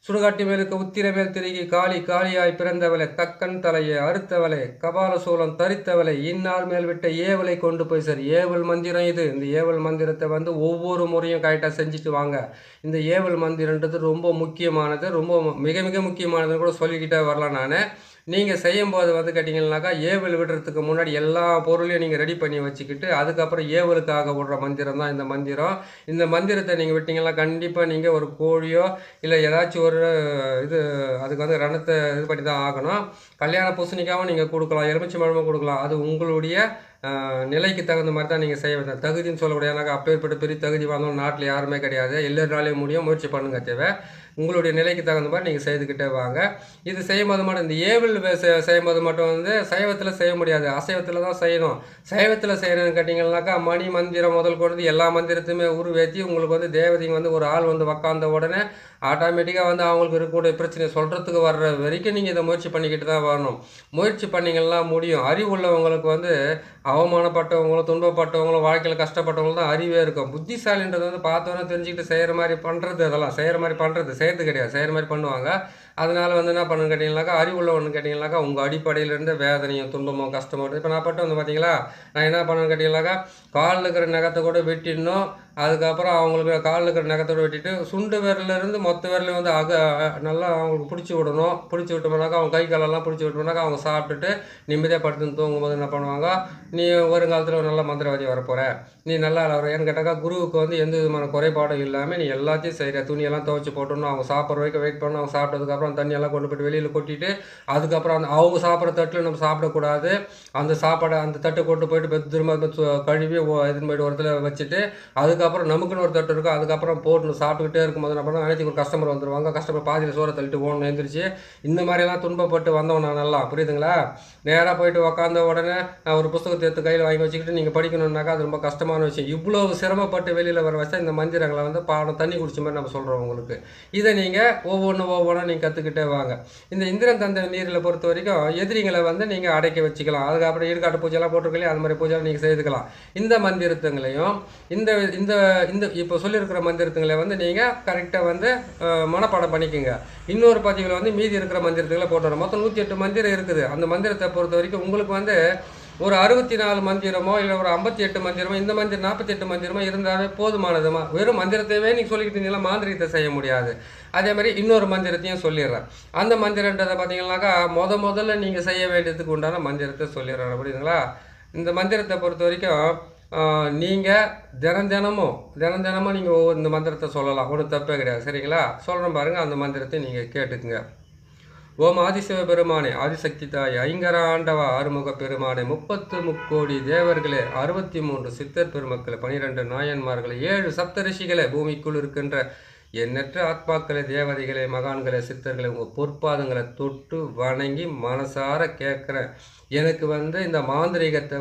[SPEAKER 1] சுடுகாட்டி மேலுக்கு உத்திர மேல் திரிகி காளி காளியாய் பிறந்தவளை தக்கன் தலையை அறுத்தவளை கபால சூலம் தரித்தவளை இந்நாள் மேல் விட்ட ஏவலை கொண்டு போய் சார். ஏவல் மந்திரம் இது. இந்த ஏவல் மந்திரத்தை வந்து ஒவ்வொரு முறையும் கரெக்டாக செஞ்சுட்டு வாங்க. இந்த ஏவல் மந்திரன்றது ரொம்ப முக்கியமானது, ரொம்ப மிக மிக முக்கியமானதுன்னு கூட சொல்லிக்கிட்டே வரலாம். நான் நீங்கள் செய்யும்போது வந்து கேட்டிங்கன்னாக்கா ஏவல் விடுறதுக்கு முன்னாடி எல்லா பொருளையும் நீங்கள் ரெடி பண்ணி வச்சுக்கிட்டு அதுக்கப்புறம் ஏவலுக்காக விடுற மந்திரம் தான் இந்த மந்திரம். இந்த மந்திரத்தை நீங்கள் விட்டிங்கன்னா கண்டிப்பாக நீங்கள் ஒரு கோழியோ இல்லை ஏதாச்சும் ஒரு இது அதுக்கு வந்து ரணத்தை இது பண்ணி தான் ஆகணும். கல்யாண பூசணிக்காவும் நீங்கள் கொடுக்கலாம், எலுமிச்சை பழமும் கொடுக்கலாம். அது உங்களுடைய நிலைக்கு தகுந்த மாதிரி தான் நீங்கள் செய்ய வேண்டாம். தகுதின்னு சொல்லக்கூடிய எனக்கு அப்பேற்பட்ட பெரிய தகுதி வாங்கணும் நாட்டில் யாருமே கிடையாது. எல்லாராலையும் முடியும். முயற்சி பண்ணுங்க. தேவை உங்களுடைய நிலைக்கு தகுந்த மாதிரி நீங்கள் செய்துக்கிட்டே வாங்க. இது செய்யும்போது மட்டும் இந்த ஏவல் செய்யும்போது மட்டும் வந்து சைவத்தில் செய்ய முடியாது, அசைவத்தில் தான் செய்யணும். சைவத்தில் செய்யணும்னு கேட்டிங்கன்னாக்கா மணி மந்திரம் முதல் கொண்டு எல்லா மந்திரத்தையுமே உருவேற்றி உங்களுக்கு வந்து தேவதைங்க வந்து ஒரு ஆள் வந்து உக்காந்த உடனே ஆட்டோமேட்டிக்காக வந்து அவங்களுக்கு இருக்கக்கூடிய பிரச்சனையை சொல்கிறதுக்கு வர்ற வரைக்கும் நீங்கள் இதை முயற்சி பண்ணிக்கிட்டு தான் வரணும். முயற்சி பண்ணிங்கன்னா முடியும். அறிவு உள்ளவங்களுக்கு வந்து அவமானப்பட்டவங்களும் துன்பப்பட்டவங்களும் வாழ்க்கையில் கஷ்டப்பட்டவங்களும் தான் அறிவே இருக்கும். புத்திசாலின்றது வந்து பார்த்தோன்னே தெரிஞ்சுக்கிட்டு செய்கிற மாதிரி பண்ணுறது, அதெல்லாம் செய்கிற மாதிரி பண்ணுறது செய்கிறது கிடையாது, செய்கிற மாதிரி பண்ணுவாங்க. அதனால் வந்து என்ன பண்ணுன்னு கேட்டிங்கனாக்கா அறிவுள்ளவன்னு கேட்டிங்கனாக்கா உங்கள் அடிப்படையிலேருந்து வேதனையும் துன்பமும் கஷ்டமும் இப்போ நான் பட்டு வந்து பார்த்தீங்களா நான் என்ன பண்ணுன்னு கேட்டிங்கனாக்கா காலில் இருக்கிற நகத்தை கூட வெட்டிடணும். அதுக்கப்புறம் அவங்களுக்கு காலில் இருக்கிற நகத்தோடு வெட்டிட்டு சுண்டு விரலேருந்து மொத்த விரலையும் வந்து நல்லா அவங்களுக்கு பிடிச்சி விடணும். பிடிச்சி விட்டோம்னாக்கா அவங்க கை காலெல்லாம் பிடிச்சி விட்டோம்னாக்கா அவங்க சாப்பிட்டுட்டு நிம்மதியாக படுத்துன்னு தூங்கும்போது என்ன பண்ணுவாங்க, நீ வருங்காலத்தில் ஒரு நல்ல மந்திரவாதி வரப்போகிற, நீ நல்லா வர. ஏன்னு கேட்டாக்கா குருவுக்கு வந்து எந்த விதமான குறைபாடும் இல்லாமல் நீ எல்லாத்தையும் செய்கிற. துணியெல்லாம் துவைச்சி போட்டோன்னு அவங்க சாப்பிட்ற வரைக்கும் வெயிட் பண்ணணும். அவங்க சாப்பிட்டதுக்கப்புறம் தண்ணியெல்லாம் கொண்டு போய்ட்டு வெளியில் கொட்டிட்டு அதுக்கப்புறம் அவங்க சாப்பிட்ற தட்டில் நம்ம சாப்பிடக்கூடாது. அந்த சாப்பாடை அந்த தட்டை கொண்டு போயிட்டு திரும்ப கழுவி இதுன்னு போய்ட்டு ஒருத்துல வச்சுட்டு அதுக்கப்புறம் நமக்குன்னு ஒரு தட்டு இருக்கும். அதுக்கப்புறம் போட்டு சாப்பிட்டுக்கிட்டே இருக்கும்போது என்ன பண்ணால் அனைத்து ஒரு கஸ்டமர் வந்துடுவாங்க. கஸ்டமர் பாதியில் சோறை தள்ளிட்டு ஓடணும் எழுந்திரிச்சு. இந்த மாதிரியெல்லாம் துன்பப்பட்டு வந்தவன் நான் நல்லா புரியுதுங்களா? நேராக போயிட்டு உக்காந்த உடனே ஒரு புத்தகத்தை எடுத்து கையில் வாங்கி வச்சுக்கிட்டு நீங்கள் படிக்கணுன்னாக்கா அது ரொம்ப கஷ்டமான விஷயம். இவ்வளோ சிரமப்பட்டு வெளியில் வர வச்சா இந்த மந்திரங்களை வந்து பாடம் தண்ணி குடிச்ச மாதிரி நம்ம சொல்கிறோம் உங்களுக்கு. இதை நீங்கள் ஒவ்வொன்றா நீங்கள் கற்றுக்கிட்டே வாங்க. இந்த இந்திரன் தந்த நீரில் பொறுத்த வரைக்கும் எதிரிகளை வந்து நீங்கள் அடக்கி வச்சுக்கலாம். அதுக்கப்புறம் ஈடுகாட்டு பூஜைலாம் போட்டிருக்கலையே அது மாதிரி பூஜை நீங்கள் செய்துக்கலாம். இந்த மந்திரத்துங்களையும் இந்த இந்த இந்த இப்போ சொல்லியிருக்கிற மந்திரத்துங்களை வந்து நீங்கள் கரெக்டாக வந்து மனப்பாடம் பண்ணிக்கோங்க. இன்னொரு பதிவில் வந்து மீதி இருக்கிற மந்திரத்துகளை போட்டுறோம். மொத்தம் 108 மந்திரம் இருக்குது. அந்த மந்திரத்தை பொறுத்த வரைக்கும் உங்களுக்கு வந்து ஒரு 64 மந்திரமோ இல்லை ஒரு 58 மந்திரமோ இந்த மந்திரம் 48 மந்திரமோ இருந்தாலே போதுமானதுமா. வெறும் மந்திரத்தையே நீங்கள் சொல்லிக்கிட்டு இருந்தீங்கன்னா மாந்திரிகத்தை செய்ய முடியாது. அதே மாதிரி இன்னொரு மந்திரத்தையும் சொல்லிடுறேன். அந்த மந்திரன்றதை பார்த்தீங்கன்னாக்கா முதல்ல நீங்கள் செய்ய வேண்டியதுக்கு உண்டான மந்திரத்தை சொல்லிடுறேன். புரியுதுங்களா? இந்த மந்திரத்தை பொறுத்த வரைக்கும் நீங்கள் தினந்தனமும் நீங்கள் இந்த மந்திரத்தை சொல்லலாம், ஒன்றும் தப்பே கிடையாது. சரிங்களா? சொல்கிறேன் பாருங்கள், அந்த மந்திரத்தை நீங்கள் கேட்டுக்குங்க. ஓம் ஆதிசிவ பெருமானே, ஆதிசக்தி தாய், ஐங்கர ஆண்டவா, ஆறுமுக பெருமானே, 30 முக்கோடி தேவர்களே, 63 சித்தர் பெருமக்களே, 12 நாயன்மார்களே, 7 சப்தரிஷிகளே, பூமிக்குள் இருக்கின்ற எண்ணற்ற ஆத்மாக்களே, தேவதைகளே, மகான்களே, சித்தர்களே, உங்கள் பொற்பாதங்களை தொட்டு வணங்கி மனசார கேட்குறேன். எனக்கு இந்த மாந்திரீகத்தை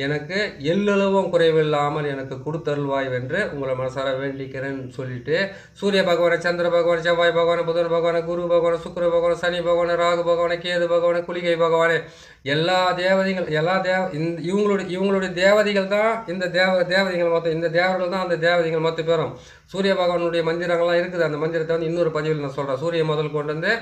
[SPEAKER 1] எனக்கு எல்லளவும் குறைவில்லாமல் எனக்கு கொடுத்தருள்வாய் என்று உங்களை மனசார வேண்டிக்கிறேன்னு சொல்லிட்டு, சூரிய பகவானை, சந்திர பகவான், செவ்வாய் பகவானை, புதன் பகவானை, குரு பகவானை, சுக்கிர பகவானை, சனி பகவானை, ராகு பகவானை, கேது பகவானை, குளிகை பகவானே, எல்லா தேவதைகள் இவங்களுடைய தேவதைகள் தான் இந்த தேவதைகள் மொத்தம், இந்த தேவர்கள் தான் அந்த தேவதைகள் மொத்த பேரும். சூரிய பகவானுடைய மந்திரங்கள்லாம் இருக்குது. அந்த மந்திரத்தை இன்னொரு பதிவில் நான் சொல்கிறேன். சூரிய முதல் கொண்டு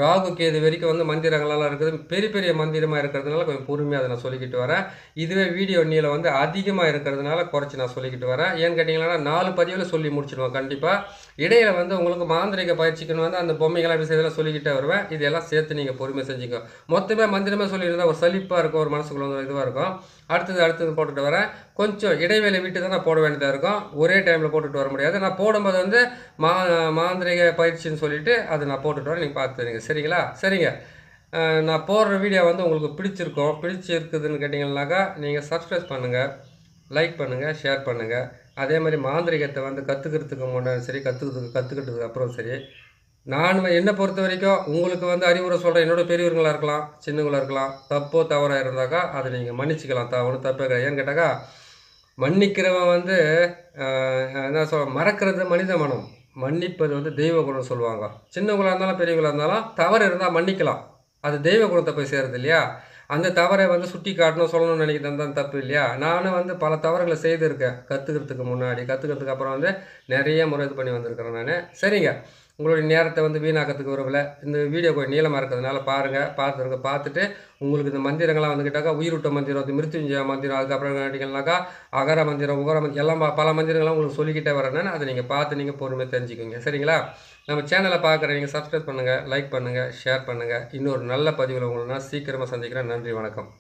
[SPEAKER 1] ராகு கேது வரைக்கும் மந்திரங்கள்லாம் இருக்குது. பெரிய பெரிய மந்திரமாக இருக்கிறதுனால கொஞ்சம் பொறுமையாக அதை நான் சொல்லிக்கிட்டு வரேன். இதுவே வீடியோ நீளம் அதிகமாக இருக்கிறதுனால குறைச்சி நான் சொல்லிக்கிட்டு வரேன். ஏன்னு கேட்டிங்கன்னா 4 பதிவில் சொல்லி முடிச்சிடுவேன் கண்டிப்பாக. இடையில உங்களுக்கு மாந்திரிக பயிற்சிக்குன்னு அந்த பொம்மைகளாம் விஷயத்தெல்லாம் சொல்லிக்கிட்டே வருவேன். இதெல்லாம் சேர்த்து நீங்கள் பொறுமையாக செஞ்சுக்கோ. மொத்தமே மந்திரமே சொல்லியிருந்தால் ஒரு சலிப்பாக இருக்கும், ஒரு மனசுக்குள்ள இதுவாக இருக்கும். அடுத்தது போட்டுட்டு வரேன். கொஞ்சம் இடைவேளை விட்டு தான் நான் போட வேண்டியதாக இருக்கும். ஒரே டைமில் போட்டுட்டு வர முடியாது. நான் போடும்போது மாந்திரிக பயிற்சின்னு சொல்லிவிட்டு அதை நான் போட்டுட்டு வரேன். நீங்கள் பார்த்துருங்க. சரிங்களா? சரிங்க. நான் போடுற வீடியோ உங்களுக்கு பிடிச்சிருக்குதுன்னு கேட்டிங்கன்னாக்கா நீங்கள் சப்ஸ்கிரைப் பண்ணுங்கள், லைக் பண்ணுங்கள், ஷேர் பண்ணுங்கள். அதே மாதிரி மாந்திரிகத்தை கற்றுக்கிறதுக்கு முன்னாடி சரி, கற்றுக்கிட்டதுக்கு அப்புறம் சரி, நான் என்னை பொறுத்த வரைக்கும் உங்களுக்கு அறிவுரை சொல்கிறேன். என்னோட பெரியவர்களாக இருக்கலாம், சின்னவங்களாக இருக்கலாம். தப்போ தவறாக இருந்தாக்கா அதை நீங்கள் மன்னிச்சிக்கலாம். ஒன்றும் தப்பே கிடையாது. ஏன்னு கேட்டாக்கா, மன்னிக்கிறவன் என்ன மறக்கிறது மனித மனம், மன்னிப்பது தெய்வ குணம் சொல்லுவாங்க. சின்னவங்களாக இருந்தாலும் பெரியவங்களாக இருந்தாலும் தவறு இருந்தால் மன்னிக்கலாம். அது தெய்வ குணத்தை போய் சேருது இல்லையா? அந்த தவறை சுட்டி காட்டணும், சொல்லணும்னு நினைக்கிறது தான் தப்பு இல்லையா? நானும் பல தவறுகளை செய்திருக்கேன். கற்றுக்கிறதுக்கு முன்னாடி, கற்றுக்கிறதுக்கு அப்புறம் நிறைய முறை இது பண்ணி வந்திருக்கிறேன் நான். சரிங்க. உங்களுடைய நேரத்தை வீணாக்கிறதுக்கு விரும்பல. இந்த வீடியோ கொஞ்சம் நீளமாக இருக்கிறதுனால பாருங்கள். பார்த்துட்டு உங்களுக்கு இந்த மந்திரங்கள்லாம் கேட்டாக்கா, உயிரூட்ட மந்திரம், மிருத்யுஞ்சய மந்திரம், அதுக்கப்புறம் கேட்டிங்கன்னாக்கா அகர மந்திரம், உகர மந்திரம், எல்லாம் பல மந்திரங்கள்லாம் உங்களுக்கு சொல்லிக்கிட்டே வரேன்னு அதை நீங்கள் பார்த்து நீங்கள் பொறுமையாக தெரிஞ்சுக்கோங்க. சரிங்களா? நம்ம சேனலை பார்க்குற நீங்கள் சப்ஸ்கிரைப் பண்ணுங்கள், லைக் பண்ணுங்கள், ஷேர் பண்ணுங்கள். இன்னொரு நல்ல பதிவில் உங்களை நான் சீக்கிரமாக சந்திக்கிறேன். நன்றி, வணக்கம்.